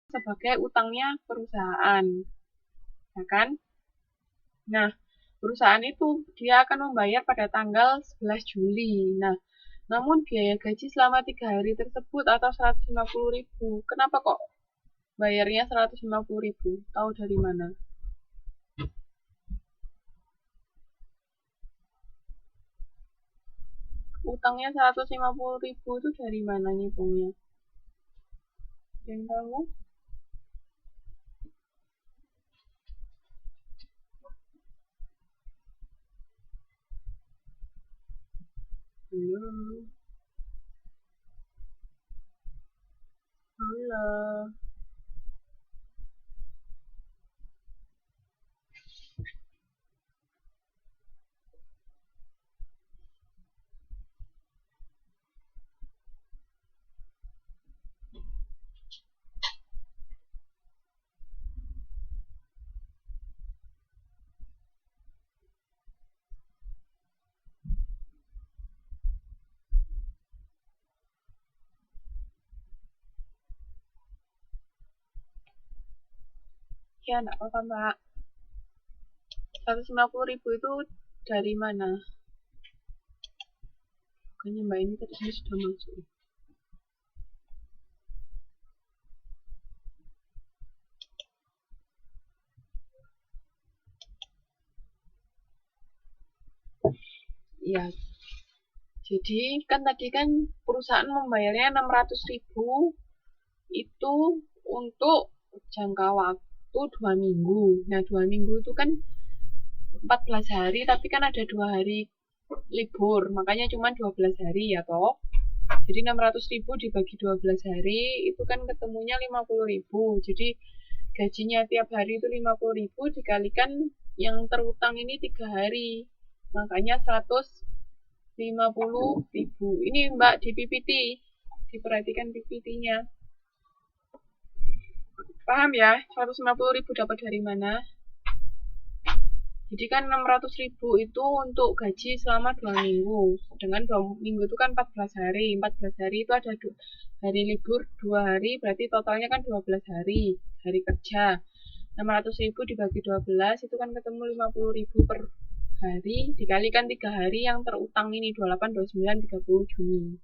sebagai utangnya perusahaan, ya kan? Nah, perusahaan itu dia akan membayar pada tanggal 11 Juli. Nah, namun biaya gaji selama 3 hari tersebut atau 150.000. Kenapa kok bayarnya 150.000? Tahu dari mana? Utangnya 150.000 itu dari mana ngitungnya? Yang tahu? Halo. Halo. Ya, enggak apa-apa, Mbak. 150.000 itu dari mana? Kayaknya Mbak ini tadi sudah masuk. Ya, jadi kan tadi kan perusahaan membayarnya 600.000 itu untuk jangka waktu 2 minggu. Nah, 2 minggu itu kan 14 hari, tapi kan ada 2 hari libur, makanya cuma 12 hari ya toh. Jadi 600.000 dibagi 12 hari, itu kan ketemunya 50.000. Jadi gajinya tiap hari itu 50.000 dikalikan yang terutang ini 3 hari. Makanya 150.000. Ini Mbak di PPT, diperhatikan PPT-nya. Paham ya? 150.000 dapat dari mana? Jadi kan 600.000 itu untuk gaji selama 2 minggu. Dengan 2 minggu itu kan 14 hari. 14 hari itu ada hari libur 2 hari, berarti totalnya kan 12 hari kerja. 600.000 dibagi 12 itu kan ketemu 50.000 per hari, dikalikan 3 hari yang terutang ini, 28, 29, 30 Juni.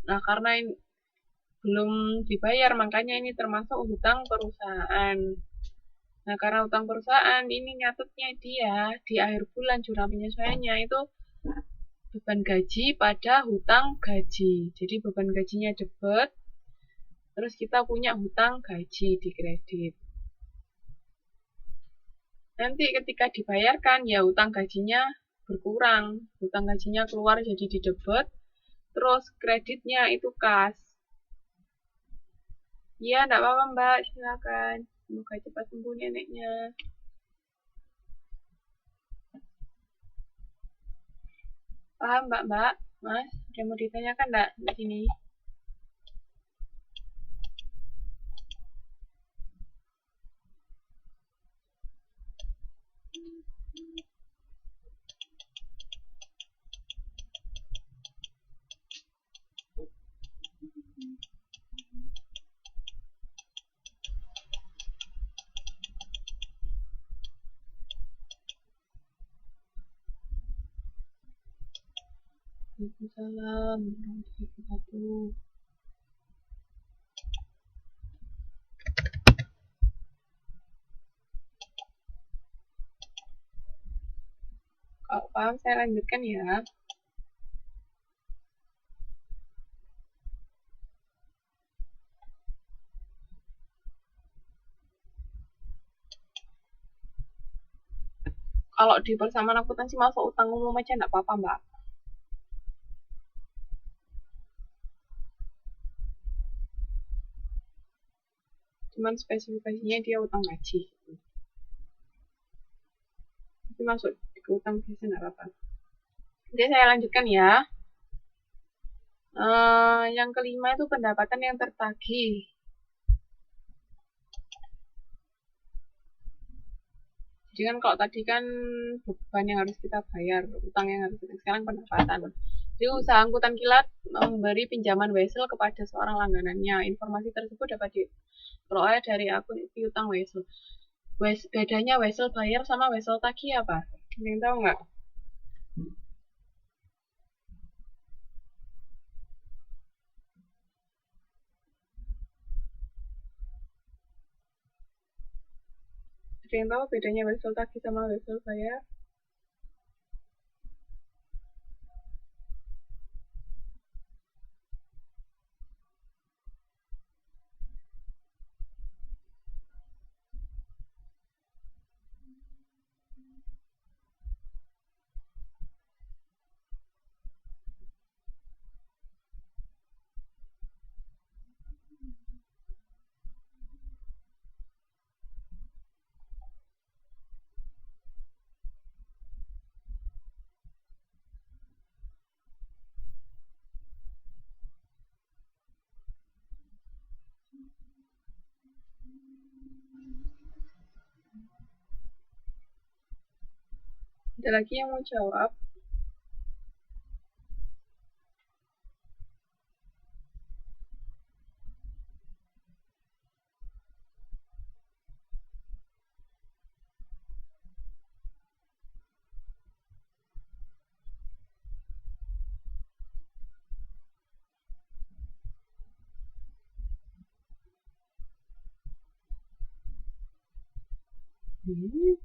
Nah, karena ini belum dibayar, makanya ini termasuk hutang perusahaan. Nah, karena hutang perusahaan, ini nyatetnya dia di akhir bulan jurnal penyesuaiannya itu beban gaji pada hutang gaji. Jadi beban gajinya debit, terus kita punya hutang gaji di kredit. Nanti ketika dibayarkan, ya hutang gajinya berkurang. Hutang gajinya keluar jadi di debit, terus kreditnya itu kas. Iya, enggak apa-apa Mbak, silakan. Semoga cepat sembuh neneknya. Paham Mbak? Mas, ada mau ditanyakan enggak di sini? Waalaikumsalam warahmatullahi wabarakatuh. Kalau paham saya lanjutkan ya. Kalau di persamaan akuntansi masuk utang umum aja enggak apa-apa Mbak. Cuman spesifikasinya dia utang gaji. Tapi masuk ke utang biasa enggak apa-apa. Jadi saya lanjutkan ya. Yang kelima itu pendapatan yang tertagih. Jadi kan kalau tadi kan beban yang harus kita bayar, utang yang harus kita, sekarang pendapatan. Jadi usaha angkutan kilat memberi pinjaman wesel kepada seorang langganannya. Informasi tersebut dapat diperoleh dari akun piutang wesel. Bedanya wesel bayar sama wesel tagih apa? Ada yang tahu nggak? Ada yang tahu bedanya wesel tagih sama wesel bayar? Ada lagi yang mau jawab?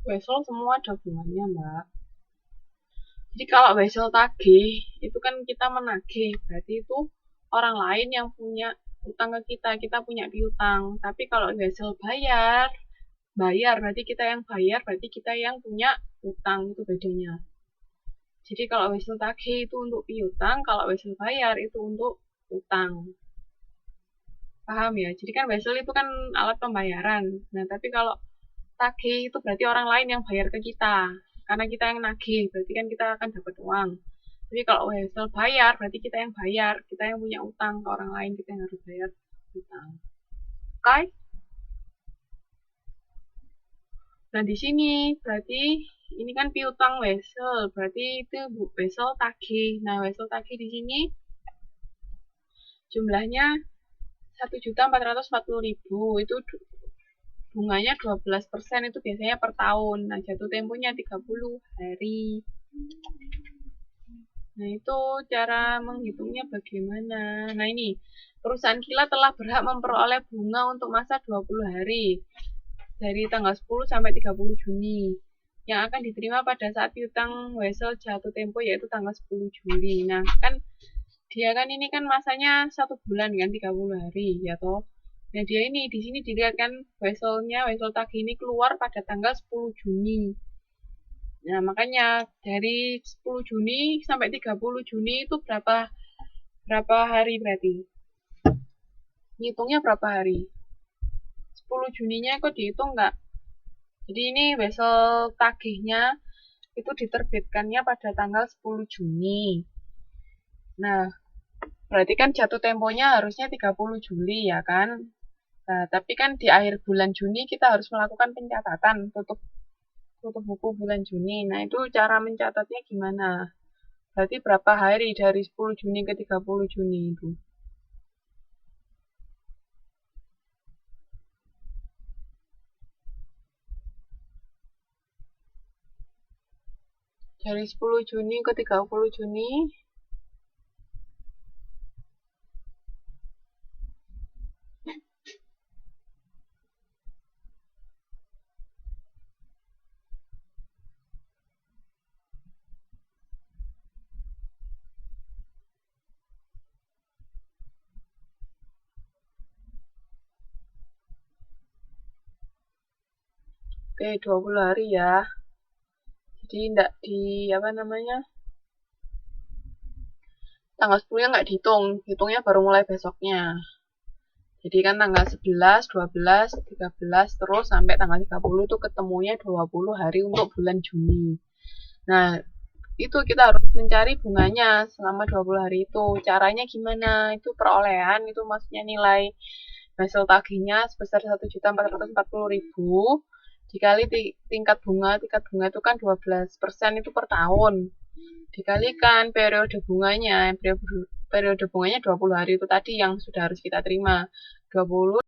Wesel semua ada hubungannya, Mbak. Jadi kalau wesel tagih, itu kan kita menagih, berarti itu orang lain yang punya utang ke kita, kita punya piutang. Tapi kalau wesel bayar berarti kita yang bayar, berarti kita yang punya utang, itu bedanya. Jadi kalau wesel tagih itu untuk piutang, kalau wesel bayar itu untuk utang. Paham ya? Jadi kan wesel itu kan alat pembayaran. Nah, tapi kalau tagih itu berarti orang lain yang bayar ke kita. Karena kita yang nagih, berarti kan kita akan dapat uang. Jadi kalau wesel bayar, berarti kita yang bayar. Kita yang punya utang ke orang lain, kita yang harus bayar utang. Oke? Okay? Nah, di sini berarti ini kan piutang wesel, berarti itu wesel tagih. Nah, wesel tagih di sini jumlahnya 1.440.000, itu bunganya 12%, itu biasanya per tahun. Nah, jatuh temponya 30 hari. Nah, itu cara menghitungnya bagaimana. Nah, ini perusahaan kilat telah berhak memperoleh bunga untuk masa 20 hari dari tanggal 10 sampai 30 Juni yang akan diterima pada saat piutang wesel jatuh tempo, yaitu tanggal 10 Juli. Nah, kan dia kan ini kan masanya 1 bulan kan, 30 hari ya toh. Nah, dia ini di sini dilihat kan wesel tagih ini keluar pada tanggal 10 Juni. Nah, makanya dari 10 Juni sampai 30 Juni itu berapa hari berarti? Ngitungnya berapa hari? 10 Juninya kok dihitung nggak? Jadi ini wesel tagihnya itu diterbitkannya pada tanggal 10 Juni. Nah, berarti kan jatuh temponya harusnya 30 Juli ya kan? Nah, tapi kan di akhir bulan Juni kita harus melakukan pencatatan tutup buku bulan Juni. Nah, itu cara mencatatnya gimana? Berarti berapa hari dari 10 Juni ke 30 Juni itu? Dari 10 Juni ke 30 Juni. Oke, 20 hari ya. Jadi enggak apa namanya? Tanggal 10-nya enggak dihitung, hitungnya baru mulai besoknya. Jadi kan tanggal 11, 12, 13 terus sampai tanggal 30 itu ketemunya 20 hari untuk bulan Juni. Nah, itu kita harus mencari bunganya selama 20 hari itu. Caranya gimana? Itu perolehan, itu maksudnya nilai hasil tagihnya sebesar 1.440.000 dikali tingkat bunga itu kan 12% itu per tahun. dikalikan periode bunganya. Periode bunganya 20 hari itu tadi yang sudah harus kita terima. 20